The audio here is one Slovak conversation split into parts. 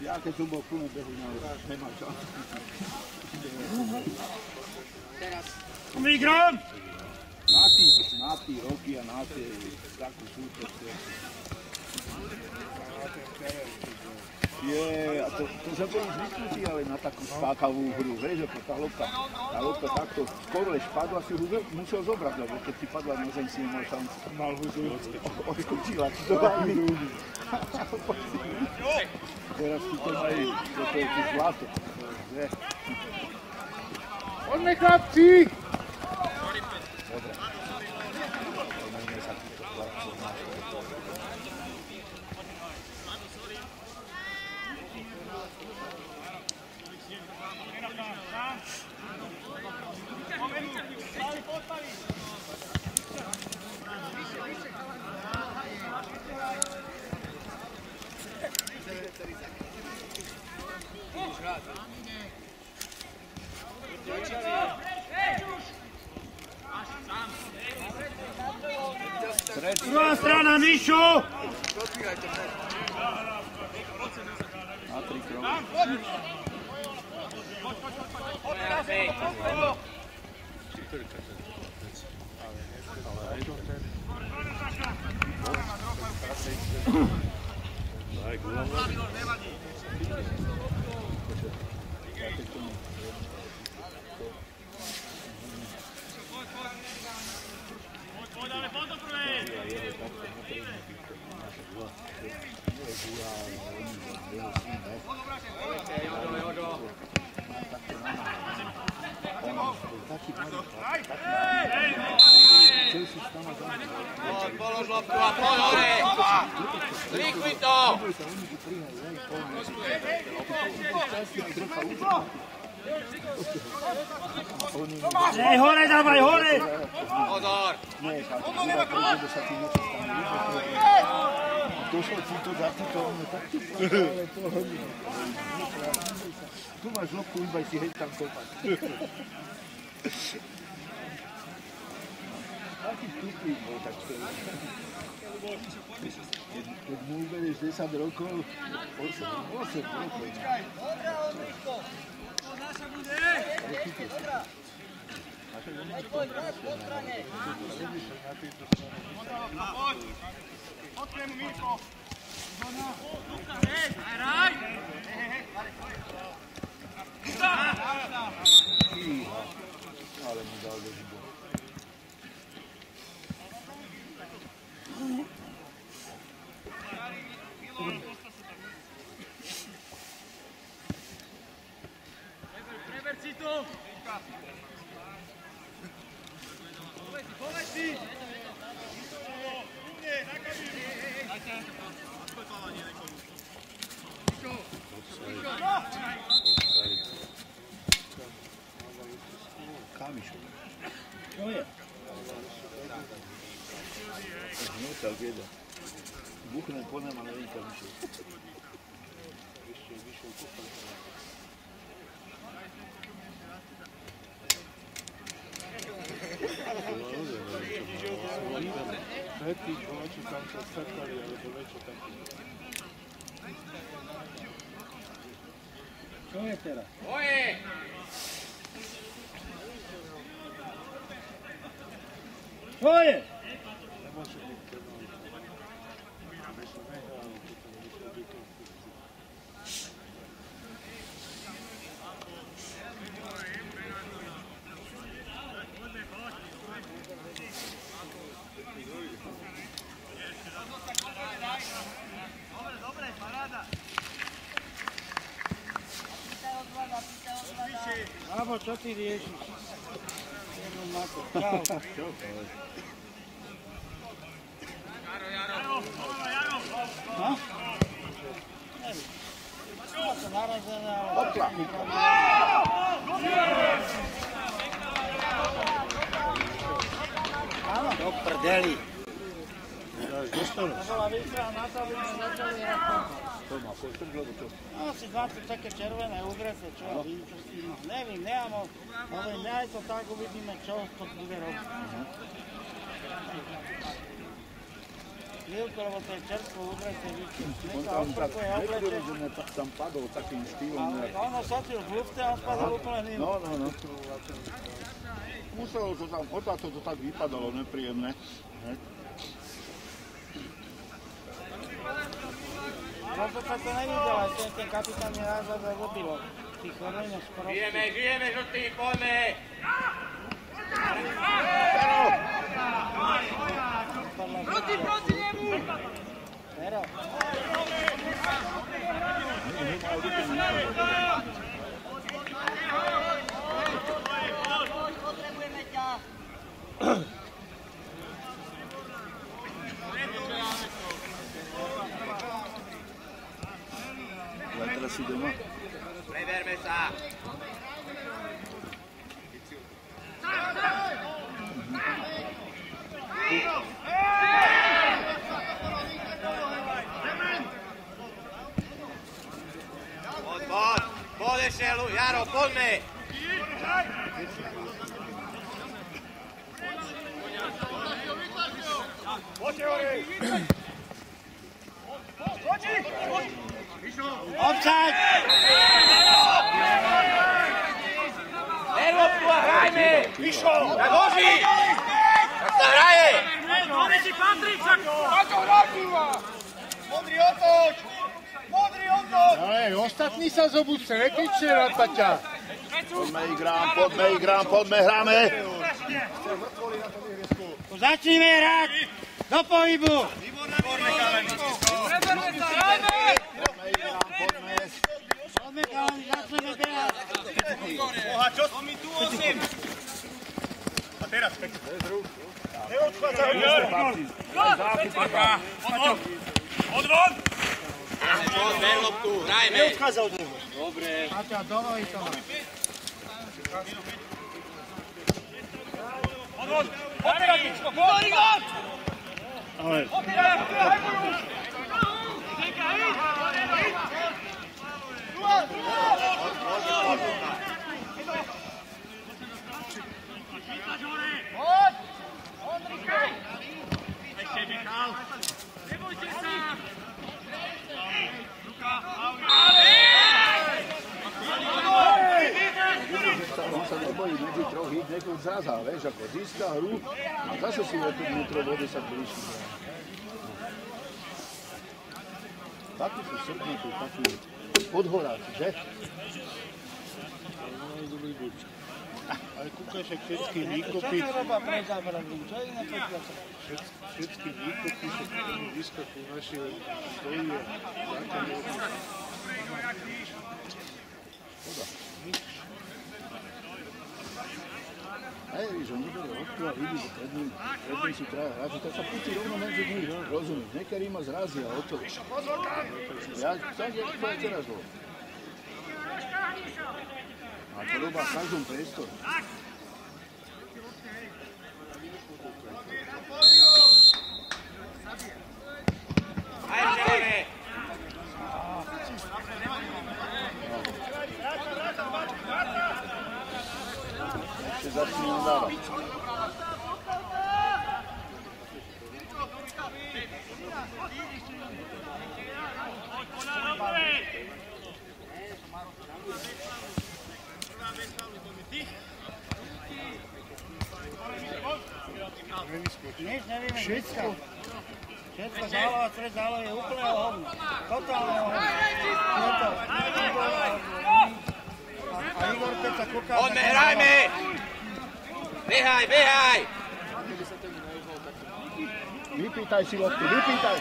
Ja keď som bol plný behu, nemal čas. Migram! Na tí roky a na tie takú súčasť. A to sme boli zvyknutí, ale na takú skákavú hru, vieš, ako tá lopta takto skoro spadla, si ho musel zobrať, lebo keď si padla na zem, si nemal tam odskočila, či to dali. Teraz si to majú, toto je tu zlato. Poďme, chlapci! Dobre. Druhá strana, Mišu! Na 3 kroky. Polož loptu a poď hore! Zrýchli to! Ej, hore, dávaj, hore! Pozor! Došlo ti to zacitovne, tak ti ale to hodí. Tu máš loptu, iba si hej tam kopať. Taký vtipný bol, tak to je. Keď mu uberieš 10 rokov, 8 rokov. Dobrá, Ondríko! To naša bude! Dobrá! Poď, hrať po strane! Poď! Poď, Mirko! Hej, hraj! Ale mu dal do žibu. Preber si tu! Povedz si! Na kabínu! Dajte! Odkotovanie nekomu. Kamišov. Čo je? Hnútel bieda. Buchnem po nám a neviem Kamišov. Ešte vyšiel kufr. Tretí, čo tam sa stretali, alebo niečo také. Čo je teraz? Oje! Čo je? Nemôže byť, keď on ešte nehral, potom vyšiel bytom. Dobre, paráda. Abo, čo ty riešiš? Jednom na to. Čau. Jaro. Ha? Neviem. Má to narazené, ale... Hopla. Áno. Do prdeli. To bola výzva na to, aby sme začali hrať. To má postrglo do toho. No, si 20 také červené ugrese, čo ja vidím, čo s tým. Nevím, nemám, ale nehaj to tak, uvidíme, čo to bude robiť. chvíľku, lebo to je čerstvo ugreté, On nech sa tam tak odprkuje, oblečie. neprirodzené tam padol takým štýlom. A ono sotil v lufte a on spadol úplne mimo. No. Muselo to tam, otáto to tak vypadalo nepríjemné. Možno sa to nevidel, aj ten kapitán mi raz zabilo. Tých horejných skoro. Žijeme, žltý, poďme! Proti nemu! Pero. Potrebujeme ťa. Zajtra si doma. Preverme sa! Poď ešte, Jaro, poďme! Offside! Nervovku a hrajme! Tak hoří! Tak sa hraje! Modrý otoč! Modrý otoč! Ale ostatní sa zobudce, nekričte na Taťa. Poďme igrám, hráme. Začníme hrať! Do pohybu! Poďme chalani, začneme behať! Boha, čo som mi tu 8? A teraz pekne. Odvod! Poďme loptu, hrajme! Neodchádzal od neho. Paťa, do nohy to má. Odvod! Odterať, Mičko, poď! Ale... On sa nebojí medzi troch hýt, nechod zrazá, vieš, ako získa hru a zase si vnútro vody sa blíži. Takí sú srdnutí, takí podhoráci, že? Ale kúkaš, ak všetky výkopy, Čo to robá pred zábradím? Čo je iné počúvať? všetky výkopy, čo k tomu vyskakujú naši stojí a základne. Hej, víš, on vybere loptu a vidí, že pred ním sú traja hráči, tak sa pustí rovno medzi nich, rozumieš? Niekedy ma zrazí a o to. Ja, tak je to aj teraz bolo. A to robá v každom priestore. Aj ešte, Ešte začne nadávať. Nič nevieme všetko. Všetko záloha, stred zálohy je úplne hovno. Totálne hovno. A Igor, keď sa kúká... poďme, hrajme! Behaj, behaj! Vypýtaj si loptu, vypýtaj!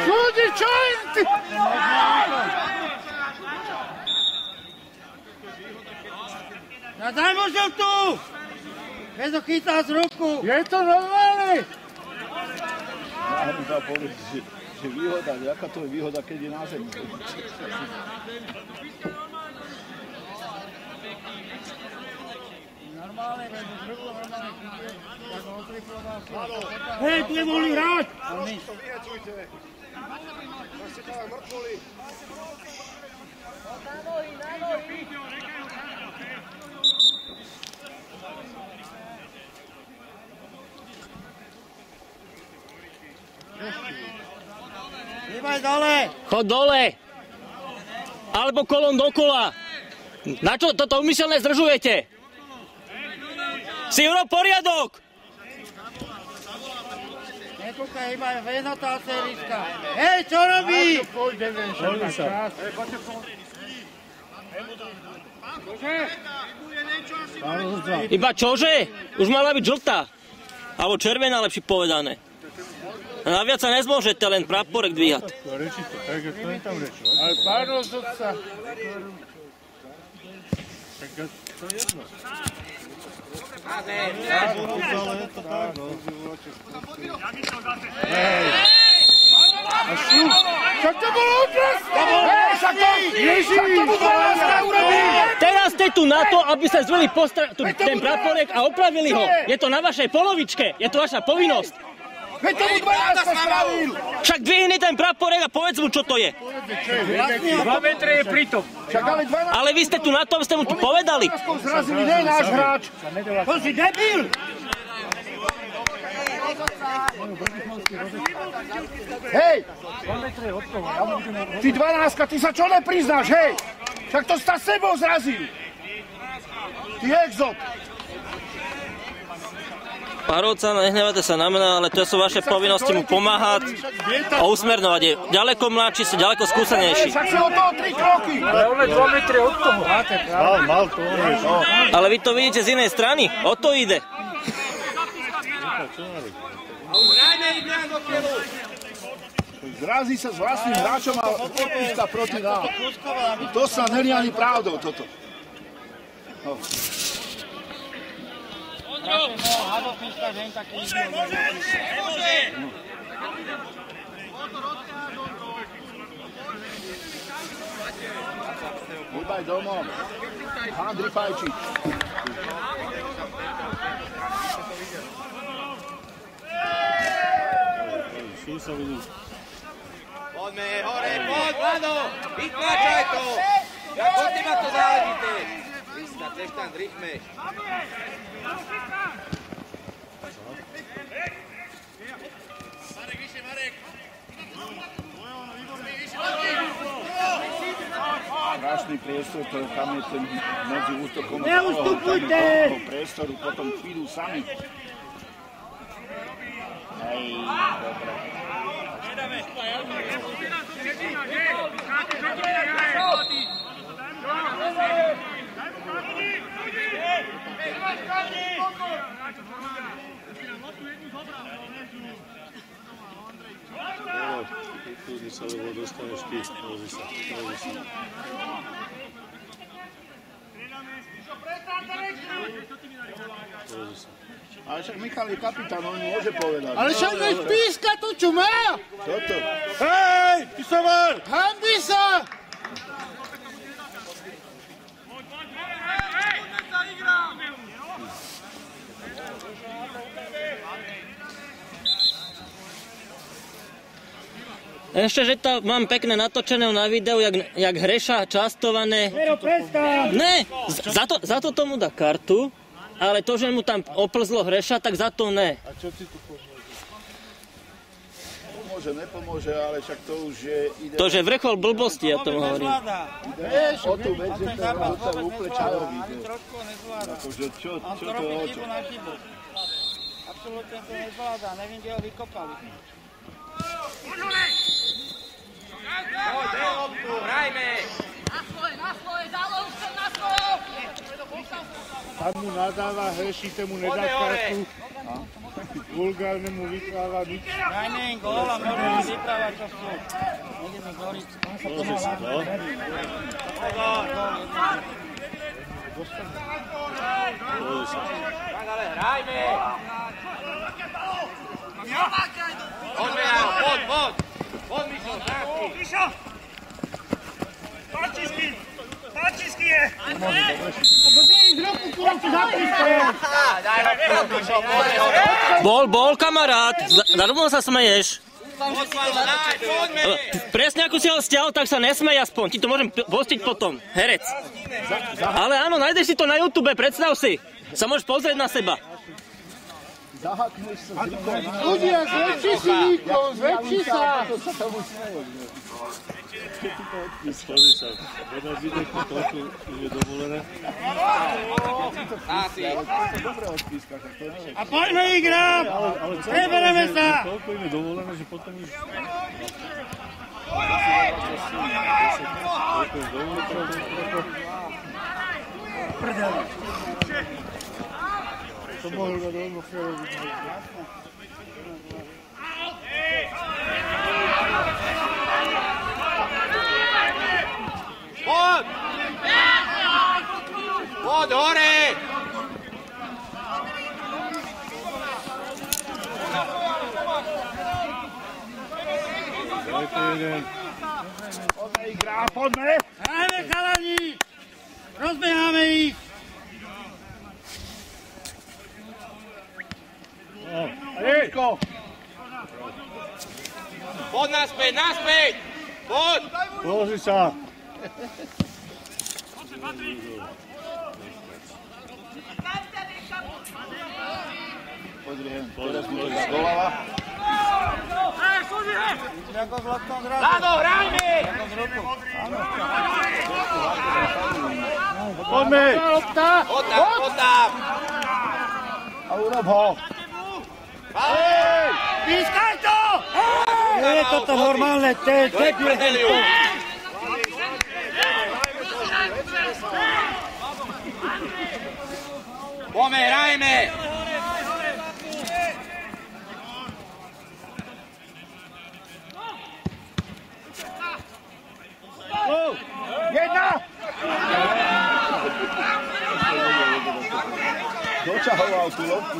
Súdi, čo je ty? Daj mu žltú! Keď to chytá z ruku! Je to normálne? Ja mi dal povedať, že výhoda, jaká to je výhoda, keď je na zemi. Normálne, keď mu druhú normálne chytie, tak ho otriploval si. Hej, tu nemohli hrať! On nič. Ešte. Hýbaj dole. Chod dole. Alebo kolom dokola. Na čo toto umyselné zdržujete? Si urob poriadok. Nekúkaj, hýbaj venotácie líska. Hej, čo robí? Iba čože? Už mala byť žltá. Alebo červená, lepšie povedané. A naviac sa nezmôžete len praporek dvíhať. Ale pár rozhodca. Tak to je jedno. Však to bolo útrasné! Však to mu 12 urobí! Teraz ste tu na to, aby ste zveli ten praporek a opravili ho. Je to na vašej polovičke. Je to vaša povinnosť. Veď tomu 12 spravil! Však dvihni ten praporek a povedz mu, čo to je. 2 metre je pritom. Však ale 12 Ale vy ste tu na to, aby ste mu tu povedali. zrazili, nie náš hráč. To si debil! Hej! Ty 12, ty sa čo nepriznáš, hej? Však to sa sebou zrazil. Ty exot. Párovca, nehnevajte sa na mňa, ale to sú vaše povinnosti mu pomáhať a usmernovať. Je ďaleko mladší, sú ďaleko skúsenejší. Však si od toho 3 kroky. Ale on je 2 metre od toho. Mal to. Ale vy to vidíte z inej strany. O to ide. Zrazí sa s vlastným hráčom a odpíska proti nám. To sa není ani pravdou, toto. No. Hýbaj domov. Handri Fajčič. Poďme hore, poď, Vlado! Vytlačaj to! Poď ty ma to záležité! Krista, Treštan, rýchme! Marek, vyššie, Marek! Strašný priestor, tam je ten medzi útokom. Neustupujte! Toho priestoru, potom chvíľu sami. Hej, dobre. Kľudni sa, lebo dostaneš ty. Pozri sa. Ale však Michal je kapitán, on môže povedať. Ale však veď píska to, čo má! Toto. Hej, ty sa var! Hanbi sa! Ešte, že to mám pekne natočené na videu, jak hreša častované. Ne, za to tomu dá kartu, ale to, že mu tam oplzlo hreša, tak za to ne. A čo ty tu pomôžeš? Pomôže, nepomôže, ale však to už je... To, že vrchol blbosti, ja tomu hovorím. O tú vec, že to je úplne čajový. Trošku nezvláda. Akože čo On to to robí o chybu čo? na chybu. Absolutne to nezvláda, neviem, kde ho vykopali. Poď, loptu, hrajme! Na svoje, záložte na svoje! Tam mu nadáva, hreší, mu nedá kartu. Vulgárnemu vypráva nič. Dajme im gól a môžeme im vyprávať, čo sú. Nejdeme goliť. Môže si, no. Môže sa. Tak ale hrajme! Poďme, Jaro, poď! Poď, Mišo, znášky! Mišo! Páčisky je! Daj ho, Mišo, poď! Bol, kamarát. Zarubo sa smeješ. Poďme! Presne ako si ho stiahol, tak sa nesmej aspoň. Ti to môžem postiť potom. Herec. Ale áno, nájdeš si to na YouTube, predstav si. Sa môžeš pozrieť na seba. Zahakneš sa z rukou. Ľudia, zväčši si výkon, zväčši sa! To sa tomu smeje. Pozri sa, voda vydechne toľko, už je dovolené. Dobre odpíska, tak to neviem. A poďme ich hrám! Ale Prebereme sa! toľko im je dovolené, že potom už... To mohli dať rovno Fierovi. Poď! Poď hore! Dajte jeden. Poďme ich hrá, poďme! Hrajme chalani! Rozbeháme ich! Riečko! Poď naspäť, naspäť! Poď! Položi sa. Pozri, teraz mu to zavolala. Ako v hladkom zrazu. Lado, hrajme! Poďme! Poď tam! A urob ho! Pískaj to! Nie je toto normálne, to je debil. Poďme, hrajme! Jedna! Dočahoval tú loptu.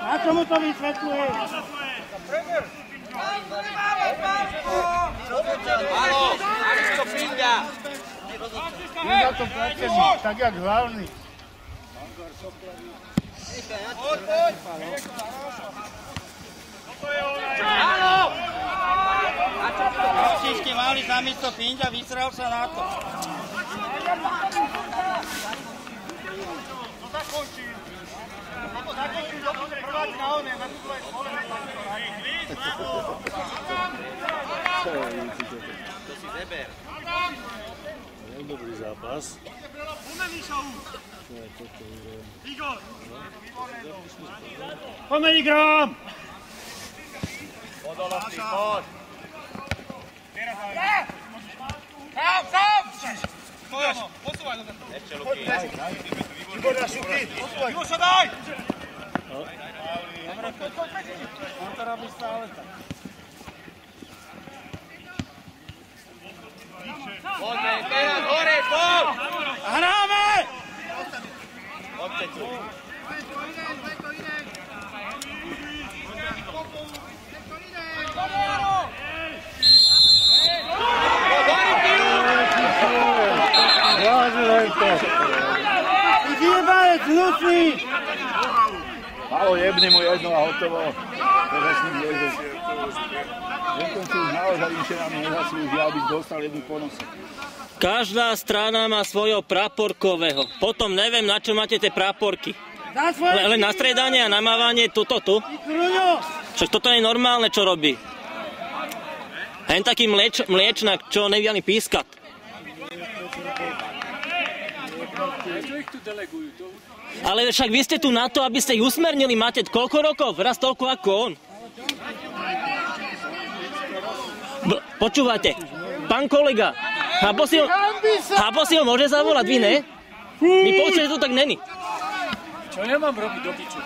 Na čo mu to vysvetľuje? Halo, ale si to pinda! Je za to platený, tak jak hlavný. Halo! Chlapčíšky mali za místo pinda, vysral sa na to. To si zeber. Dobrý zápas. Poďme igrám! Podolovný, poď! Ešte Luky. On to robí stále tak. Poďme, teraz hore, poď! Hráme! Poďte tu. Ty zjebanec, hnusný! Malo jebne mu jedno a hotovo. Teraz s ním leze. Dokonca už naozaj inšie nám nezaslúžia, aby dostal jednu ponosu. Každá strana má svojho praporkového. Potom neviem, na čo máte tie praporky. Len na striedanie a namávanie toto tu. Čo toto je normálne, čo robí. Hen taký mliečnak, čo nevie ani pískať. Ale však vy ste tu na to, aby ste ich usmernili. Máte koľko rokov? Raz toľko ako on. Počúvate, pán kolega, Habosil môže zavolať, vy ne? Vy počujete, to tak není. Čo ja mám robiť do piču?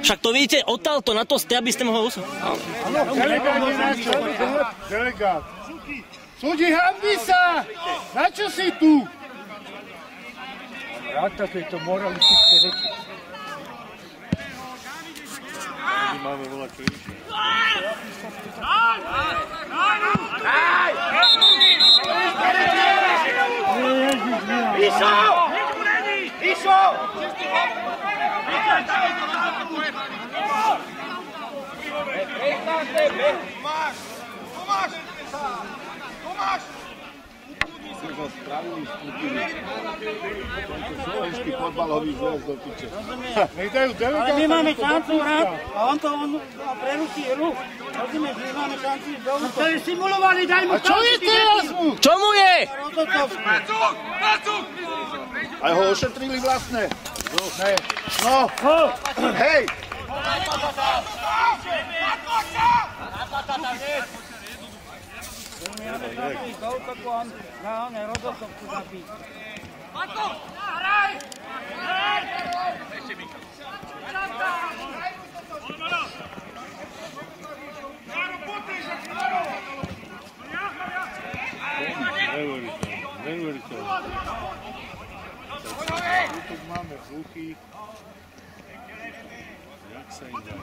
Však to vidíte, odtiaľto na to ste, aby ste mohli usúdiť. Delegát. Súdi, hanbi sa! Na čo si tu? Rád takéto moralistické reči. Máme volať čo inšie. Išo! Išo! sme sa spravili skúpili. Tento slovenský fotbalový zväz do piče. Ale my máme šancu hrať a on preruší hru. Rozumieš, my máme šancu ísť do útoku. To je simulovaný, daj mu A čo je teraz mu? Čo mu je? Aj ho ošetrili vlastne. No, hej! Neuveriteľné. Útok máme hluchých. Jak sa im dá?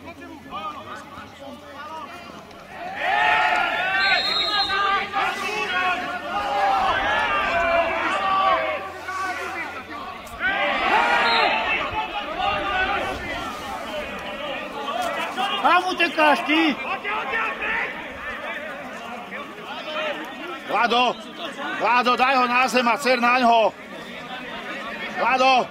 Kam utekáš ty? Vlado, daj ho na zem a cer naňho. Vlado!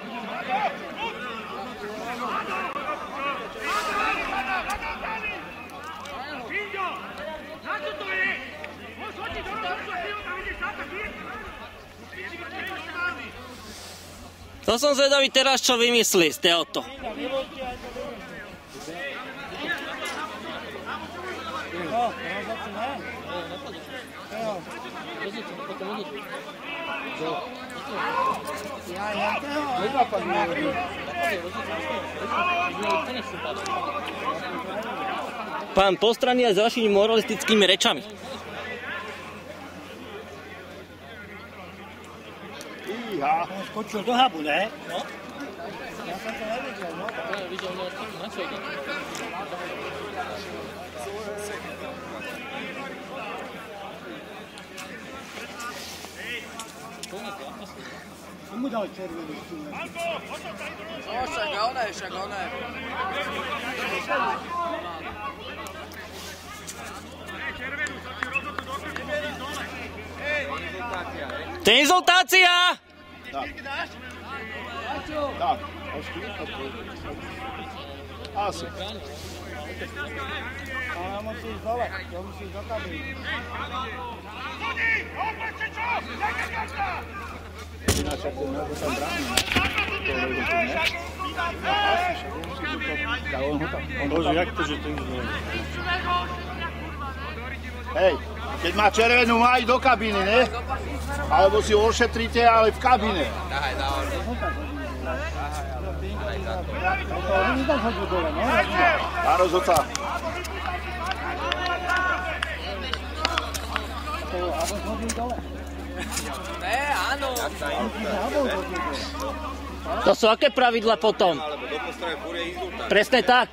To som zvedavý teraz, čo vymyslí z tohoto. Pán postraný aj s vašimi moralistickými rečami. Iha. Skočil do hubu, ne? No. Ja som to nevidel, no. Ja videl na čo ide. Mu dal červený. Však oné. To je inzultácia! Tak, asi. Ale musí ísť dole, to musí ísť do kabíny. Ináč, ak ten nás tam bráni, ne? To rozhodne, ne? Asi, však on musí byť to... On ho tam... Bože, jak to, že ten znovu? Hej, keď má červenú, má ísť do kabíny, ne? Alebo si ho ošetrite, ale v kabíne. Dá rozhodca. Áno. To sú aké pravidla potom? Presne tak.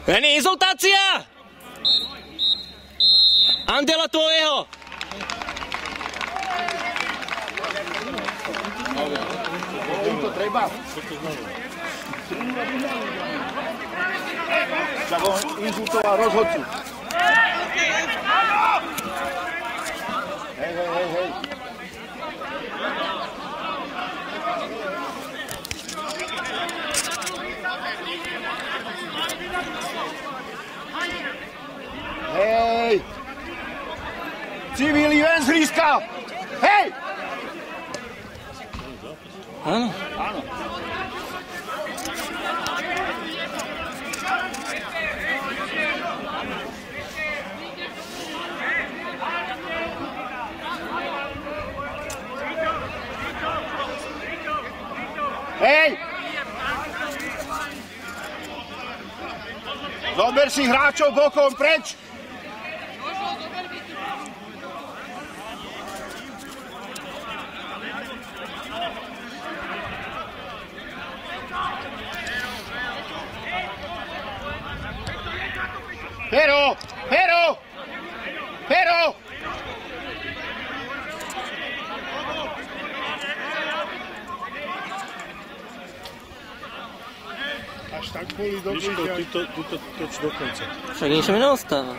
Len je inzultácia! Andela tvojho! Im to treba. Však on inzultoval rozhodcu. Hej. Hej! Civili ven z hríska! Hej! Áno. Áno. Hej! Zober si hráčov bokom preč! Pero! Tak boli dobrí, že túto toč do konca. Však nič mi neostáva.